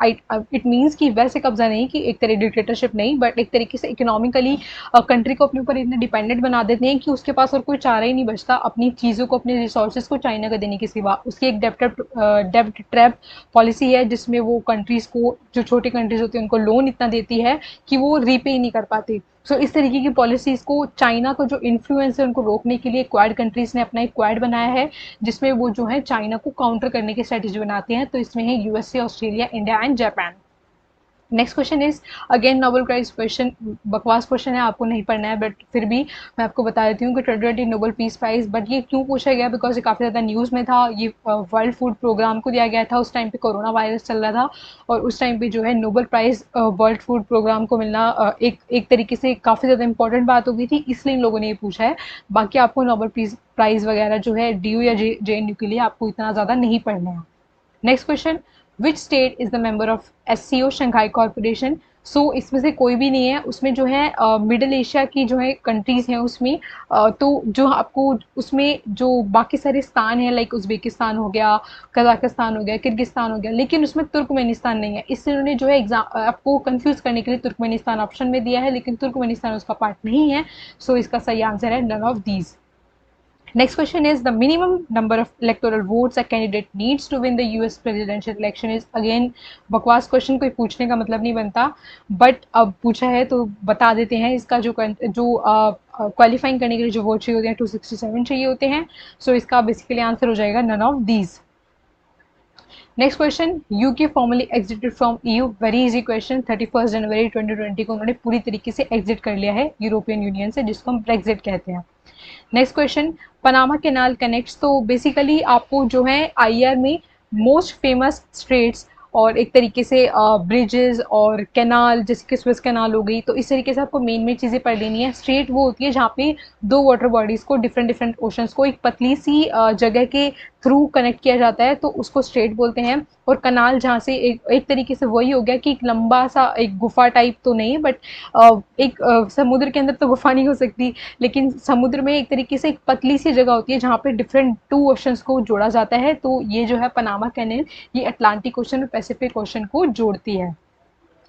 इट मीन्स कि वैसे कब्जा नहीं कि एक तरह डिक्टेटरशिप नहीं, बट एक तरीके से इकोनॉमिकली कंट्री को अपने ऊपर इतने डिपेंडेंट बना देते हैं कि उसके पास और कोई चारा ही नहीं बचता अपनी चीज़ों को, अपने रिसोर्सेज को चाइना को देने के सिवा। उसकी एक डेब्ट ट्रैप पॉलिसी है जिसमें वो कंट्रीज़ को, जो छोटी कंट्रीज होती है उनको लोन इतना देती है कि वो रीपे ही नहीं कर पाती। सो इस तरीके की पॉलिसीज को, चाइना को जो इन्फ्लुएंस है उनको रोकने के लिए क्वाड कंट्रीज ने अपना एक क्वाड बनाया है जिसमें वो जो है चाइना को काउंटर करने की स्ट्रेटेजी बनाते हैं। तो इसमें है USA, Australia, India and Japan. Next question is again Nobel prize question. बकवास क्वेश्चन है, आपको नहीं पढ़ना है, बट फिर भी मैं आपको बता देती हूँ कि 2020 नोबेल पीस प्राइज। बट ये क्यों पूछा गया? बिकॉज ये काफ़ी ज़्यादा न्यूज़ में था। ये वर्ल्ड फूड प्रोग्राम को दिया गया था। उस टाइम पे कोरोना वायरस चल रहा था और उस टाइम पे जो है Nobel prize World Food Programme को मिलना एक तरीके से काफ़ी ज़्यादा इंपॉर्टेंट बात हो गई थी, इसलिए इन लोगों ने ये पूछा है। बाकी आपको नोबेल पीस प्राइज वगैरह जो है डी या JNU के लिए आपको इतना ज़्यादा नहीं पढ़ना है। Next question, which state is the member of SCO Shanghai corporation? So इसमें से कोई भी नहीं है। उसमें जो है मिडल एशिया की जो है कंट्रीज हैं उसमें तो जो आपको उसमें जो बाकी सारे स्थान हैं, लाइक उज्बेकिस्तान हो गया, कजाकिस्तान हो गया, किर्गिस्तान हो गया, लेकिन उसमें तुर्कमेनिस्तान नहीं है। इससे उन्होंने जो है एग्जाम आपको कंफ्यूज करने के लिए तुर्कमेनिस्तान ऑप्शन में दिया है, लेकिन तुर्कमेनिस्तान उसका पार्ट नहीं है। सो इसका सही आंसर है none of these. Next question is the minimum number of electoral votes a candidate needs to win the US presidential election is? Again बकवास क्वेश्चन, कोई पूछने का मतलब नहीं बनता, बट अब पूछा है तो बता देते हैं। इसका जो क्वालिफाइंग करने के लिए जो वोट चाहिए होते हैं 267 चाहिए होते हैं। सो इसका बेसिकली आंसर हो जाएगा none of these. Next question, UK formally exited from EU? Very easy question. 31 जनवरी 2020 को उन्होंने पूरी तरीके से एग्जिट कर लिया है यूरोपियन यूनियन से, जिसको हम ब्रेक्जिट कहते हैं। Next question, Panama canal connects? तो बेसिकली आपको जो है IR में मोस्ट फेमस स्ट्रेट्स और एक तरीके से ब्रिजेस और कैनाल, जैसे कि स्विस कैनाल हो गई, तो इस तरीके से आपको मेन चीज़ें पढ़ लेनी है। स्ट्रेट वो होती है जहाँ पे दो वाटर बॉडीज़ को, डिफरेंट डिफरेंट ओशंस को एक पतली सी जगह के थ्रू कनेक्ट किया जाता है, तो उसको स्ट्रेट बोलते हैं। और कनाल जहाँ से एक तरीके से वही हो गया कि एक लंबा सा एक गुफा टाइप तो नहीं, बट एक समुद्र के अंदर तो गुफा नहीं हो सकती, लेकिन समुद्र में एक तरीके से एक पतली सी जगह होती है जहाँ पे डिफरेंट 2 ओशंस को जोड़ा जाता है। तो ये जो है पनामा कैनाल, ये अटलांटिक ओशन और पैसिफिक ओशन को जोड़ती है।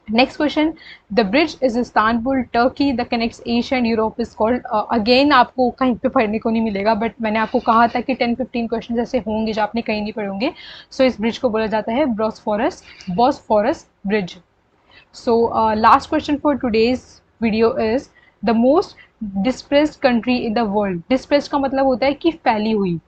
Next question, the bridge is Istanbul Turkey the connects Asia and Europe is called? Again आपको कहीं पे पढ़ने को नहीं मिलेगा, बट मैंने आपको कहा था कि 10-15 क्वेश्चन ऐसे होंगे जो आपने कहीं नहीं पढ़े होंगे। सो इस ब्रिज को बोला जाता है Bosphorus bridge. So last question for today's video is the most displaced country in the world? Displaced का मतलब होता है कि फैली हुई।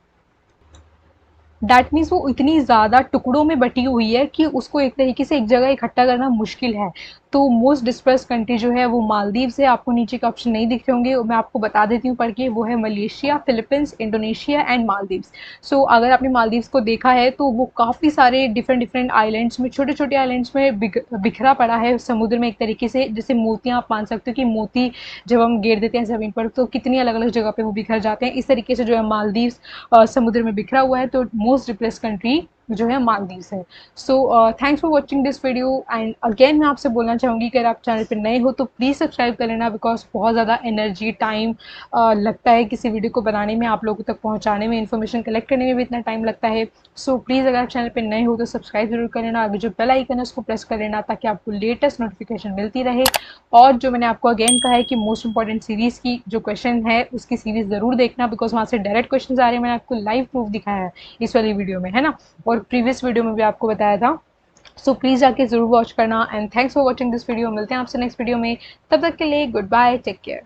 दैट मीन्स वो इतनी ज़्यादा टुकड़ों में बटी हुई है कि उसको एक तरीके से एक जगह इकट्ठा करना मुश्किल है। तो मोस्ट डिस्पर्स कंट्री जो है वो मालदीव्स है। आपको नीचे के ऑप्शन नहीं दिख रहे होंगे, मैं आपको बता देती हूँ पढ़ के। वो है Malaysia, Philippines, Indonesia and Maldives. So अगर आपने मालदीव्स को देखा है तो वो काफ़ी सारे डिफरेंट डिफरेंट आइलैंड्स में, छोटे छोटे आइलैंड्स में बिखरा पड़ा है समुद्र में, एक तरीके से जैसे मोतियाँ आप मान सकते हो कि मोती जब हम गिर देते हैं ज़मीन पर तो कितनी अलग अलग जगह पे वो बिखर जाते हैं। इस तरीके से जो है मालदीव्स समुद्र में बिखरा हुआ है। तो मोस्ट डिप्रेस कंट्री जो है मालदीव है। So thanks for watching this video and again मैं आपसे बोलना चाहूँगी कि अगर आप चैनल पर नए हो तो प्लीज़ सब्सक्राइब कर लेना, बिकॉज बहुत ज़्यादा एनर्जी टाइम लगता है किसी वीडियो को बनाने में, आप लोगों तक पहुँचाने में, इन्फॉर्मेशन कलेक्ट करने में भी इतना टाइम लगता है। सो प्लीज़ अगर आप चैनल पर नए हो तो सब्सक्राइब जरूर कर लेना, आगे जो बेल आइकन है उसको प्रेस कर लेना ताकि आपको लेटेस्ट नोटिफिकेशन मिलती रहे। और जो मैंने आपको अगेन कहा है कि मोस्ट इंपॉर्टेंट सीरीज़ की जो क्वेश्चन है उसकी सीरीज़ ज़रूर देखना, बिकॉज वहाँ से डायरेक्ट क्वेश्चन आ रहे हैं, मैंने आपको लाइव प्रूफ दिखाया है इस वाली वीडियो में, है ना, और प्रीवियस वीडियो में भी आपको बताया था। सो प्लीज़ जाके ज़रूर वॉच करना and thanks for watching this video. मिलते हैं आपसे नेक्स्ट वीडियो में, तब तक के लिए गुड बाय, टेक केयर।